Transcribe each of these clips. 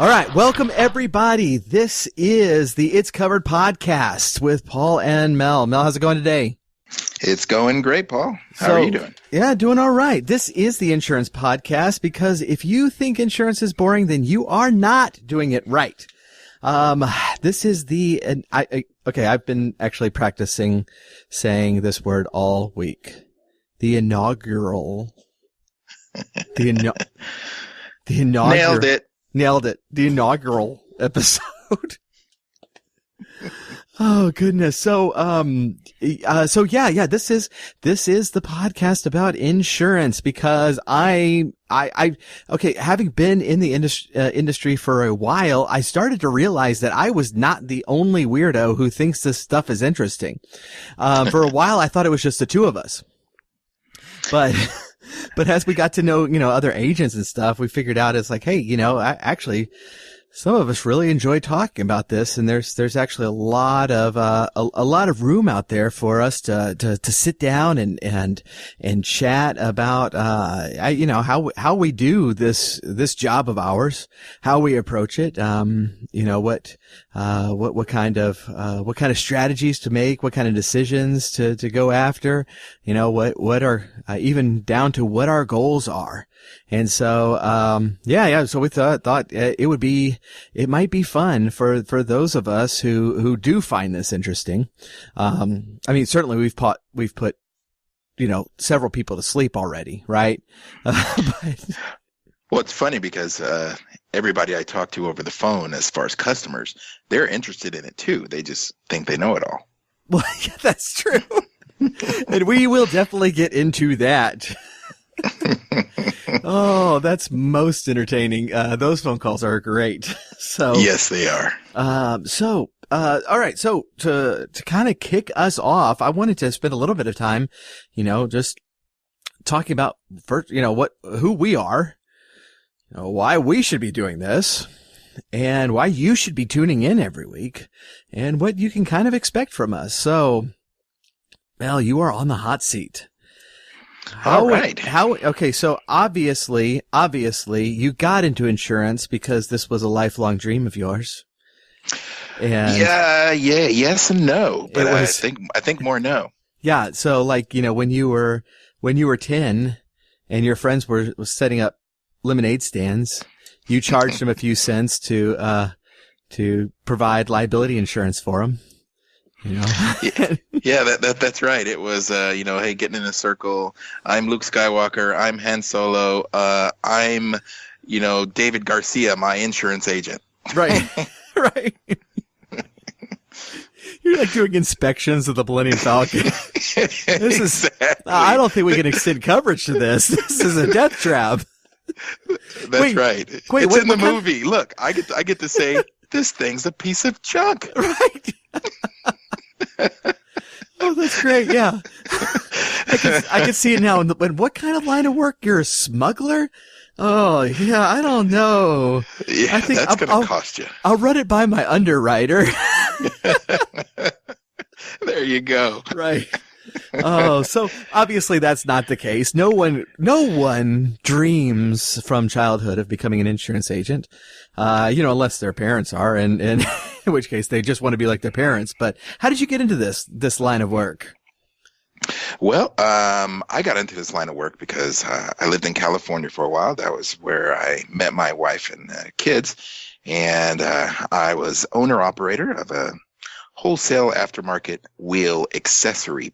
All right. Welcome, everybody. This is the It's Covered podcast with Paul and Mel. Mel, how's it going today? It's going great, Paul. How are you doing? Yeah, doing all right. This is the insurance podcast because if you think insurance is boring, then you are not doing it right. This is I've been actually practicing saying this word all week. The inaugural. The inaugural. Nailed it. The inaugural episode. Oh goodness. So yeah, this is the podcast about insurance because having been in the industry for a while, I started to realize that I was not the only weirdo who thinks this stuff is interesting. For a while, I thought it was just the two of us, but as we got to know, other agents and stuff, we figured out it's like, hey, actually, some of us really enjoy talking about this, and there's actually a lot of room out there for us to sit down and chat about how we do this job of ours, how we approach it, what kind of strategies to make, what kind of decisions to go after, what are even down to what our goals are. And so, so we thought it might be fun for those of us who do find this interesting. Certainly we've put, several people to sleep already, right? Well, it's funny because, everybody I talk to over the phone, as far as customers, they're interested in it too. They just think they know it all. Well, yeah, that's true. And we will definitely get into that. Oh, that's most entertaining. Those phone calls are great. So yes, they are. All right. So to kind of kick us off, I wanted to spend a little bit of time, just talking about first, who we are, why we should be doing this, and why you should be tuning in every week, and what you can kind of expect from us. So, Mel, you are on the hot seat. All right. Okay. So obviously you got into insurance because this was a lifelong dream of yours. And yes and no, but I think more no. Yeah. So when you were 10 and your friends were setting up lemonade stands, you charged them a few cents to provide liability insurance for them. That's right. It was, hey, getting in a circle. I'm Luke Skywalker. I'm Han Solo. I'm, David Garcia, my insurance agent. Right. Right. You're like doing inspections of the Millennium Falcon. I don't think we can extend coverage to this. This is a death trap. That's right. It's in the movie. Look, I get to say this thing's a piece of junk. Right. Oh, that's great. Yeah. I can see it now. And what kind of line of work? You're a smuggler? Oh, yeah. I don't know. Yeah, I think that's going to cost you. I'll run it by my underwriter. There you go. Right. Oh, so obviously that's not the case. No one dreams from childhood of becoming an insurance agent, unless their parents are, and in which case they just want to be like their parents. But how did you get into this line of work? Well, I got into this line of work because I lived in California for a while. That was where I met my wife and kids, and I was owner-operator of a wholesale aftermarket wheel accessory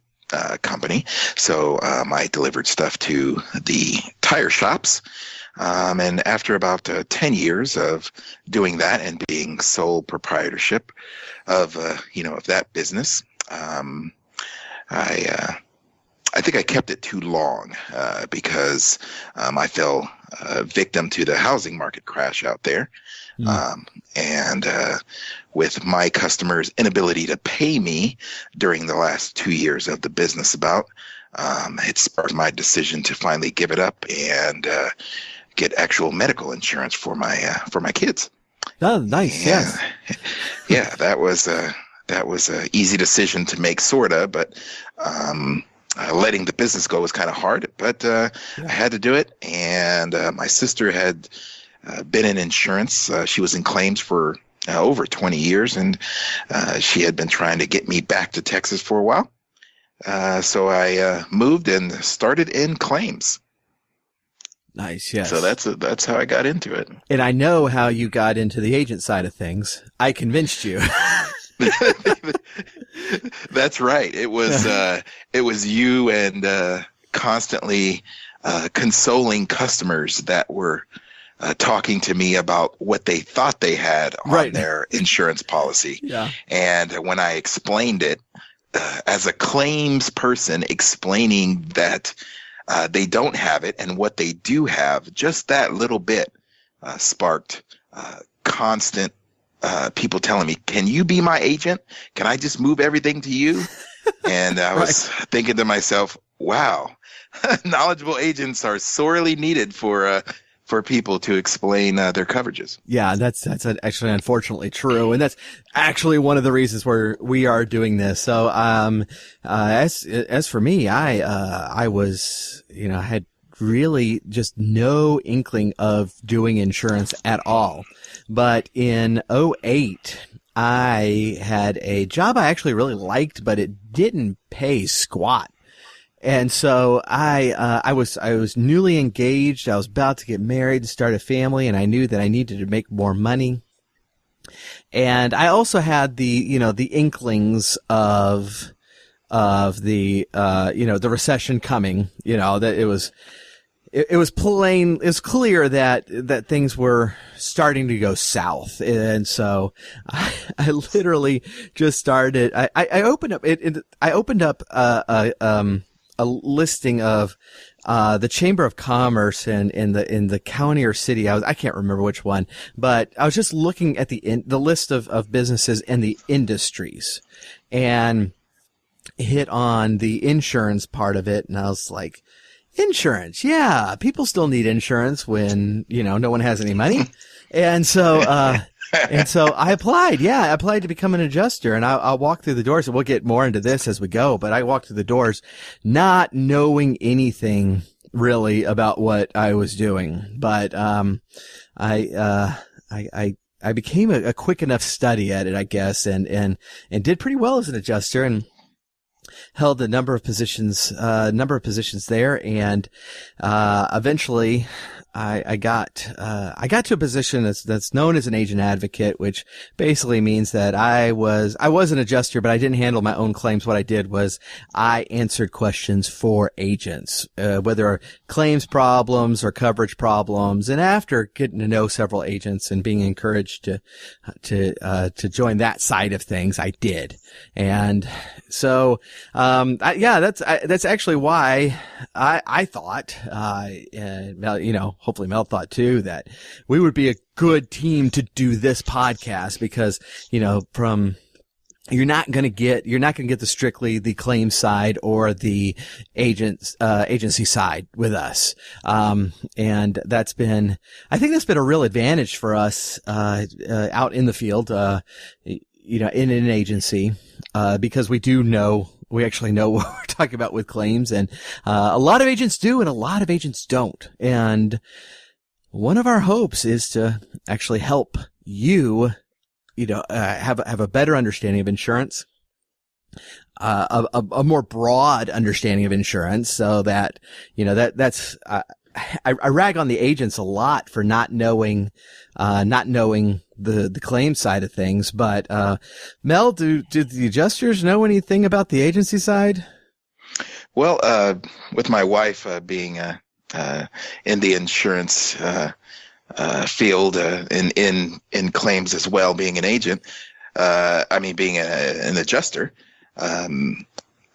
company. So I delivered stuff to the tire shops. And after about 10 years of doing that and being sole proprietorship of that business, I think I kept it too long because I fell victim to the housing market crash out there. And with my customers' inability to pay me during the last 2 years of the business it sparked my decision to finally give it up and get actual medical insurance for my kids. Oh, nice. Yes. Yeah, that was a easy decision to make, sorta, but letting the business go was kind of hard. But I had to do it, and my sister had been in insurance. She was in claims for over 20 years, and she had been trying to get me back to Texas for a while. So I moved and started in claims. Nice, yes. So that's how I got into it. And I know how you got into the agent side of things. I convinced you. That's right. It was you and constantly consoling customers that were talking to me about what they thought they had on their insurance policy. Yeah. And when I explained it, as a claims person explaining that they don't have it and what they do have, just that little bit sparked constant people telling me, can you be my agent? Can I just move everything to you? And I was thinking to myself, wow, knowledgeable agents are sorely needed for people to explain their coverages. Yeah, that's actually unfortunately true, and that's actually one of the reasons where we are doing this. So, as for me, I was, I had really just no inkling of doing insurance at all. But in '08, I had a job I actually really liked, but it didn't pay squat. And so I was newly engaged. I was about to get married and start a family, and I knew that I needed to make more money. And I also had the inklings of the recession coming, that it was plain, it's clear that things were starting to go south. And so I literally just started, I opened up a listing of the Chamber of Commerce in the county or city. I can't remember which one, but I was just looking at the list of businesses and the industries, and hit on the insurance part of it, and I was like, insurance, yeah, people still need insurance when no one has any money, and so I applied. Yeah, I applied to become an adjuster, and I'll walk through the doors, and we'll get more into this as we go. But I walked through the doors, not knowing anything really about what I was doing. But I became a quick enough study at it, I guess, and did pretty well as an adjuster, and held a number of positions there, and eventually I got to a position that's known as an agent advocate, which basically means that I was an adjuster, but I didn't handle my own claims. What I did was I answered questions for agents, whether claims problems or coverage problems. And after getting to know several agents and being encouraged to join that side of things, I did. And so, that's actually why I thought, hopefully Mel thought too, that we would be a good team to do this podcast because, you're not going to get the strictly the claim side or the agency side with us. And I think that's been a real advantage for us, out in the field, in an agency, because we actually know what we're talking about with claims, and a lot of agents do and a lot of agents don't. And one of our hopes is to actually help you, have a better understanding of insurance, a more broad understanding of insurance, so that, I rag on the agents a lot for not knowing the claim side of things. But, Mel, do the adjusters know anything about the agency side? Well, with my wife, being, in the insurance, field, in claims as well, being an agent, being an adjuster,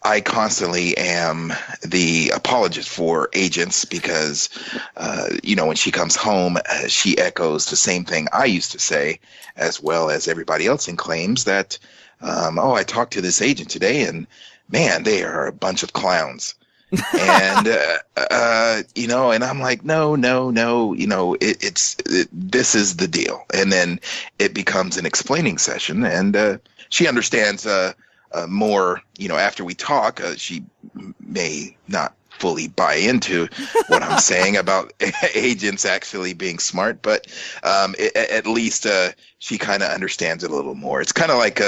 I constantly am the apologist for agents because, when she comes home, she echoes the same thing I used to say, as well as everybody else in claims, that, I talked to this agent today and man, they are a bunch of clowns. And, and I'm like, no, this is the deal. And then it becomes an explaining session, and, she understands, more, after we talk. She may not fully buy into what I'm saying about agents actually being smart, but at least she kind of understands it a little more. It's kind of like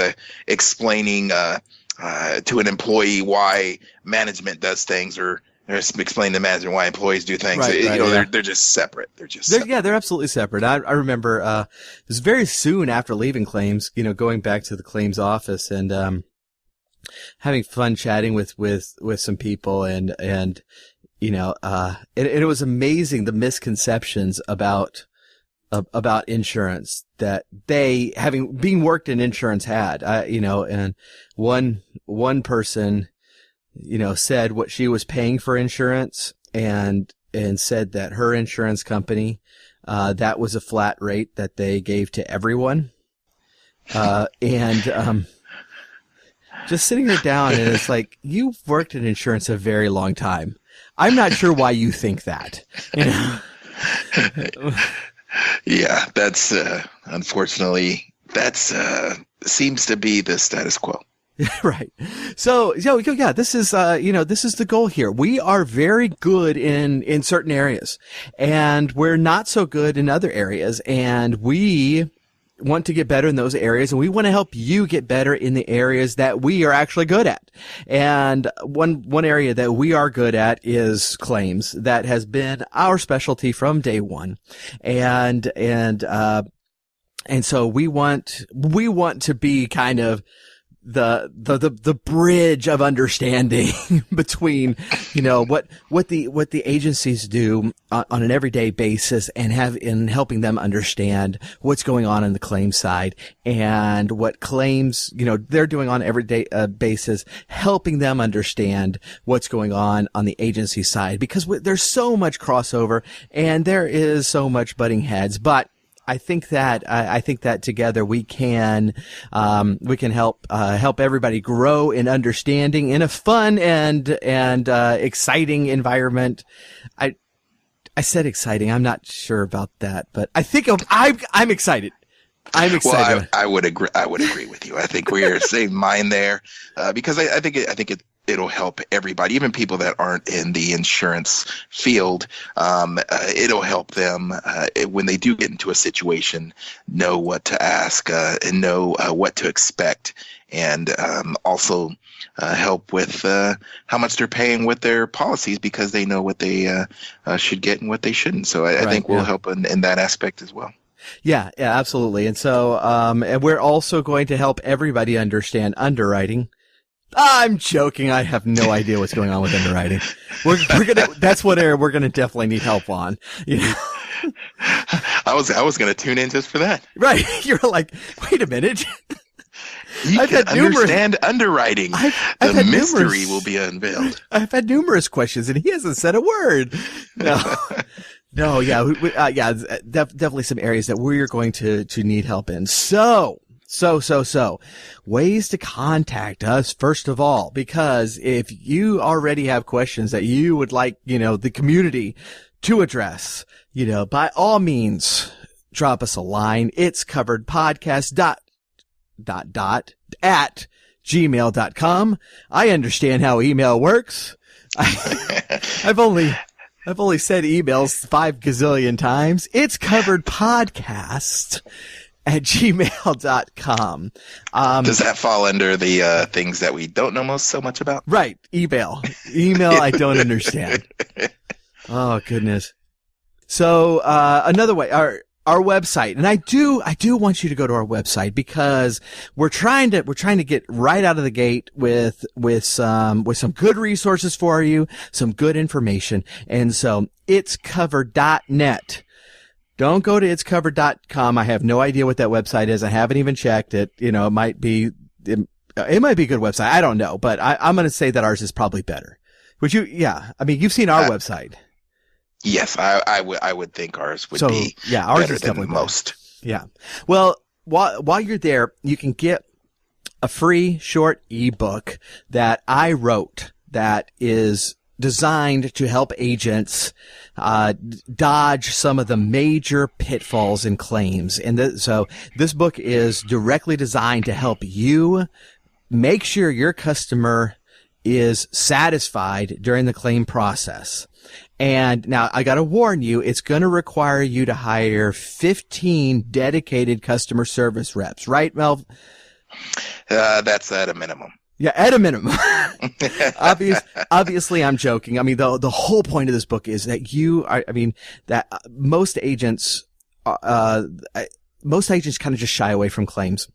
explaining to an employee why management does things, or explain to management why employees do things. They're just separate. They're absolutely separate. I remember it was very soon after leaving claims, going back to the claims office and having fun chatting with some people, and it was amazing the misconceptions about insurance that they, being worked in insurance, had. And one person said what she was paying for insurance, and said that her insurance company, that was a flat rate that they gave to everyone. Just sitting her down, and it's like, you've worked in insurance a very long time. I'm not sure why you think that. Yeah, that's unfortunately, seems to be the status quo. Right. So, yeah, this is the goal here. We are very good in certain areas, and we're not so good in other areas, and we want to get better in those areas, and we want to help you get better in the areas that we are actually good at. And one area that we are good at is claims. That has been our specialty from day one. And so we want to be kind of the bridge of understanding between, what the agencies do on an everyday basis, and in helping them understand what's going on the claims side, and what claims, they're doing on an everyday basis, helping them understand what's going on the agency side, because there's so much crossover and there is so much butting heads. But I think that together we can help everybody grow in understanding in a fun and exciting environment. I said exciting. I'm not sure about that, but I think I'm excited. I'm excited. Well, I would agree with you. I think we're the same mind there, because I think it'll help everybody, even people that aren't in the insurance field. It'll help them when they do get into a situation, know what to ask, and know what to expect, and also help with how much they're paying with their policies, because they know what they should get and what they shouldn't. So I think we'll help in that aspect as well. Yeah, absolutely. And so, and we're also going to help everybody understand underwriting. I'm joking. I have no idea what's going on with underwriting. That's what area we're gonna definitely need help on. I was gonna tune in just for that. Right. You're like, wait a minute. You can understand underwriting. The mystery will be unveiled. I've had numerous questions, and he hasn't said a word. No, yeah, definitely some areas that we're going to need help in. So, ways to contact us, first of all, because if you already have questions that you would like, the community to address, by all means, drop us a line. It's coveredpodcast at gmail.com. I understand how email works. I've only said emails 5 gazillion times. It's coveredpodcast at gmail.com. Does that fall under the things that we don't know so much about? Right. Email I don't understand. Oh, goodness. So, another way, our website, and I do want you to go to our website, because we're trying to get right out of the gate with some good resources for you, some good information. And so it's covered.net. Don't go to itscovered.com. I have no idea what that website is. I haven't even checked it. It might be a good website. I don't know, but I'm going to say that ours is probably better. Would you? Yeah. I mean, you've seen our website. Yes, I would think ours would be ours better is than definitely most. Better. Yeah. Well, while you're there, you can get a free short ebook that I wrote that is designed to help agents dodge some of the major pitfalls in claims. And so this book is directly designed to help you make sure your customer is satisfied during the claim process. And now I got to warn you, it's going to require you to hire 15 dedicated customer service reps, right, Mel? That's at a minimum. Yeah, at a minimum. Obviously, I'm joking. I mean, the whole point of this book is that most agents kind of just shy away from claims.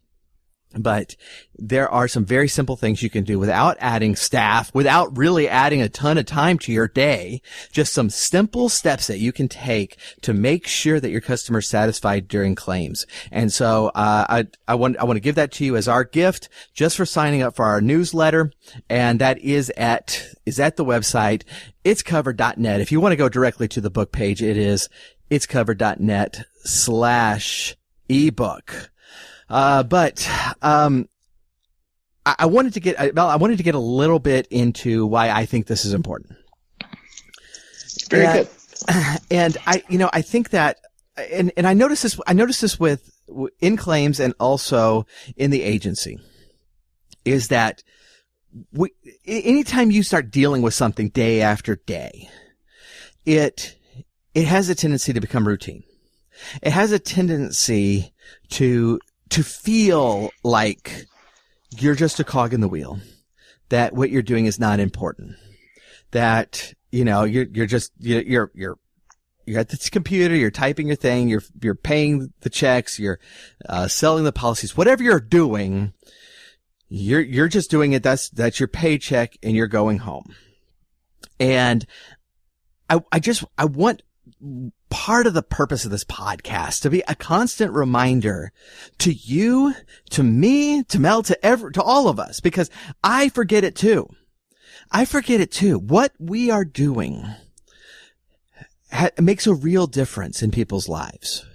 But there are some very simple things you can do without adding staff, without really adding a ton of time to your day. Just some simple steps that you can take to make sure that your customer's satisfied during claims. And so, I want to give that to you as our gift just for signing up for our newsletter. And that is at the website, itscovered.net. If you want to go directly to the book page, it is itscovered.net/ebook. But I wanted to get a little bit into why I think this is important. Very good. And I think that, and I noticed this in claims and also in the agency, is that anytime you start dealing with something day after day, it has a tendency to become routine. It has a tendency to feel like you're just a cog in the wheel, that what you're doing is not important, that, you're at this computer, you're typing your thing, you're paying the checks, you're, selling the policies, whatever you're doing, you're just doing it. That's your paycheck and you're going home. And I want part of the purpose of this podcast to be a constant reminder to you, to me, to Mel, to all of us, because I forget it too. What we are doing makes a real difference in people's lives.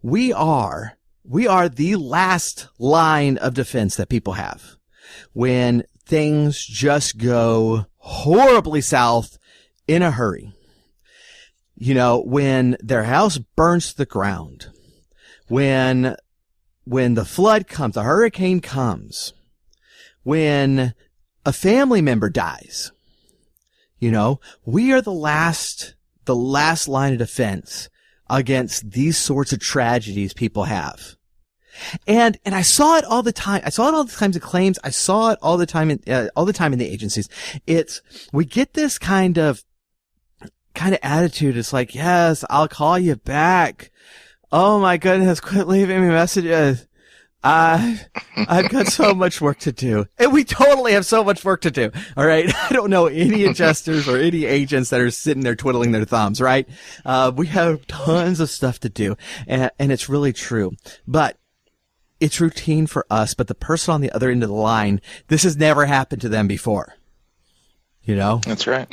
We are the last line of defense that people have when things just go horribly south in a hurry. When their house burns to the ground, when the flood comes, the hurricane comes, when a family member dies, we are the last line of defense against these sorts of tragedies people have. And I saw it all the time. I saw it all the times in claims. I saw it all the time in the agencies. We get this kind of attitude. It's like, yes, I'll call you back. Oh my goodness, quit leaving me messages. I've got so much work to do. And we totally have so much work to do. All right. I don't know any adjusters or any agents that are sitting there twiddling their thumbs, right? We have tons of stuff to do. And it's really true. But it's routine for us. But the person on the other end of the line, this has never happened to them before. That's right.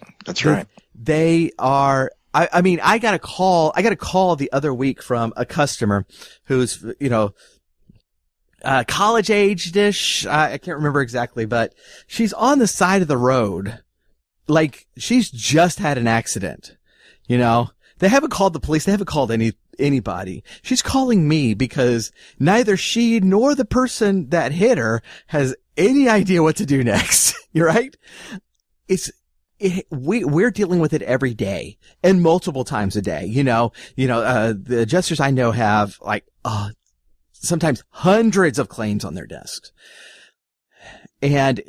They are, I got a call the other week from a customer who's, college aged-ish. I can't remember exactly, but she's on the side of the road. Like, she's just had an accident. They haven't called the police. They haven't called anybody. She's calling me because neither she nor the person that hit her has any idea what to do next. You're right? We're dealing with it every day and multiple times a day. The adjusters I know have sometimes hundreds of claims on their desks. And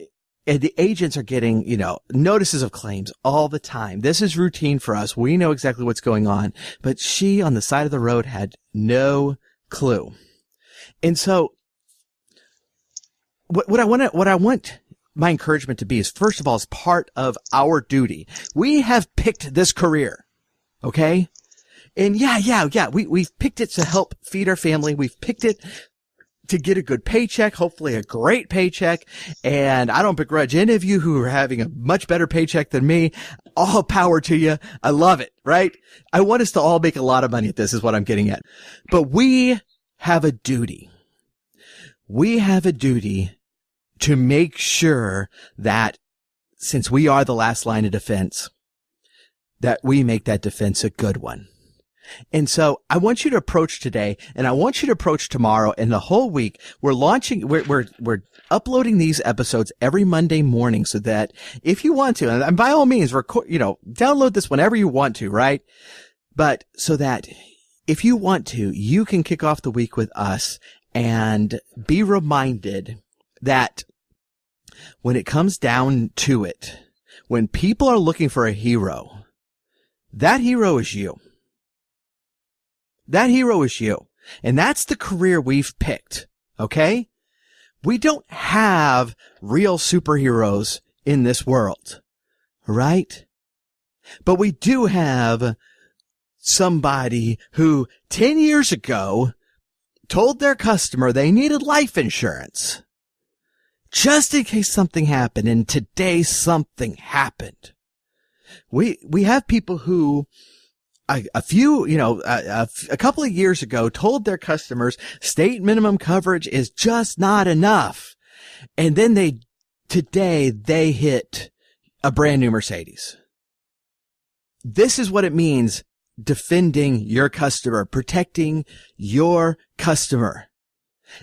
the agents are getting, notices of claims all the time. This is routine for us. We know exactly what's going on, but she on the side of the road had no clue. And so what I want my encouragement to be is, first of all, as part of our duty, we have picked this career. Okay. And we've picked it to help feed our family. We've picked it to get a good paycheck, hopefully a great paycheck. And I don't begrudge any of you who are having a much better paycheck than me. All power to you. I love it, right? I want us to all make a lot of money at this, is what I'm getting at. But we have a duty. We have a duty to make sure that, since we are the last line of defense, that we make that defense a good one. And so I want you to approach today, and I want you to approach tomorrow, and the whole week. We're uploading these episodes every Monday morning, so that if you want to, and by all means, download this whenever you want to, right? But so that if you want to, you can kick off the week with us and be reminded that when it comes down to it, when people are looking for a hero, that hero is you. That hero is you. And that's the career we've picked. Okay? We don't have real superheroes in this world. Right? But we do have somebody who 10 years ago told their customer they needed life insurance just in case something happened. And today something happened. We have people who a couple of years ago told their customers state minimum coverage is just not enough. And then today they hit a brand new Mercedes. This is what it means, defending your customer, protecting your customer.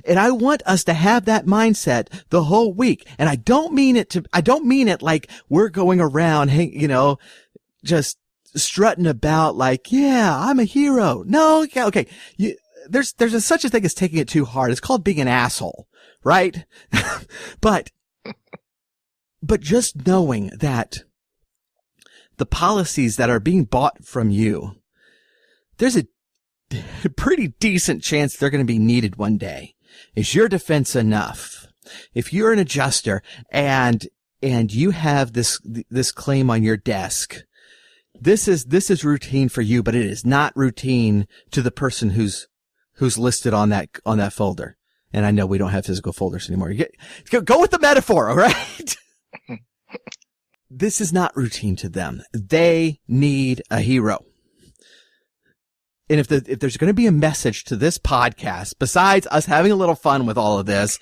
And I want us to have that mindset the whole week. And I don't mean it like we're going around, just strutting about like, yeah, I'm a hero. No, yeah, okay. There's such a thing as taking it too hard. It's called being an asshole, right? But just knowing that the policies that are being bought from you, there's a pretty decent chance they're going to be needed one day. Is your defense enough? If you're an adjuster and you have this claim on your desk, this is routine for you, but it is not routine to the person who's listed on that folder. And I know we don't have physical folders anymore. Go with the metaphor, all right? This is not routine to them. They need a hero. And if there's going to be a message to this podcast, besides us having a little fun with all of this,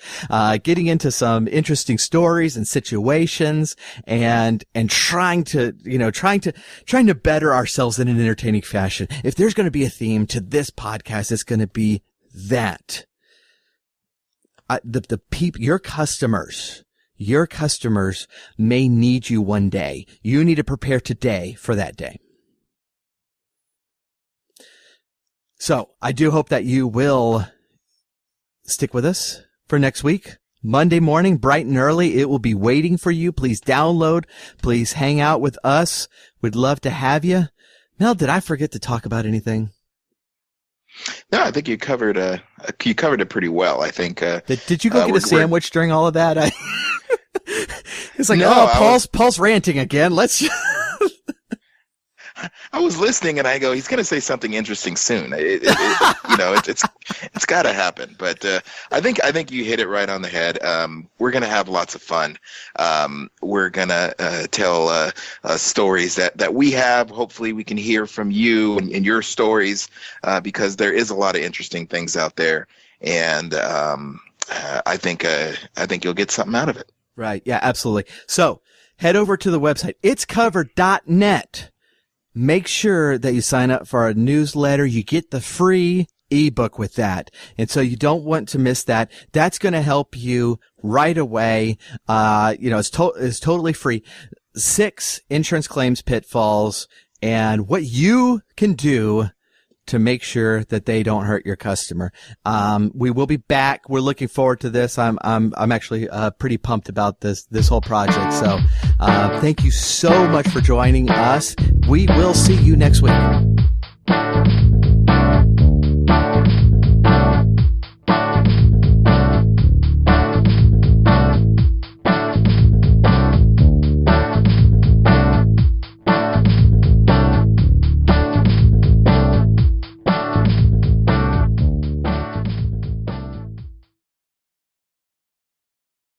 getting into some interesting stories and situations and trying to better ourselves in an entertaining fashion, if there's going to be a theme to this podcast, it's going to be that. Your customers may need you one day. You need to prepare today for that day. So I do hope that you will stick with us for next week. Monday morning, bright and early, it will be waiting for you. Please download. Please hang out with us. We'd love to have you. Mel, did I forget to talk about anything? No, I think you covered it pretty well. I think. Did you go get a sandwich during all of that? It's like, no, Paul's ranting again. Let's. I was listening and I go, he's going to say something interesting soon. It's got to happen. But I think you hit it right on the head. We're going to have lots of fun. We're going to tell stories that we have. Hopefully we can hear from you and your stories because there is a lot of interesting things out there. And I think you'll get something out of it. Right. Yeah, absolutely. So head over to the website, itscovered.net. Make sure that you sign up for our newsletter. You get the free ebook with that. And so you don't want to miss that. That's going to help you right away. It's totally free. 6 insurance claims pitfalls and what you can do to make sure that they don't hurt your customer. We will be back. We're looking forward to this. I'm actually pretty pumped about this whole project. So thank you so much for joining us. We will see you next week.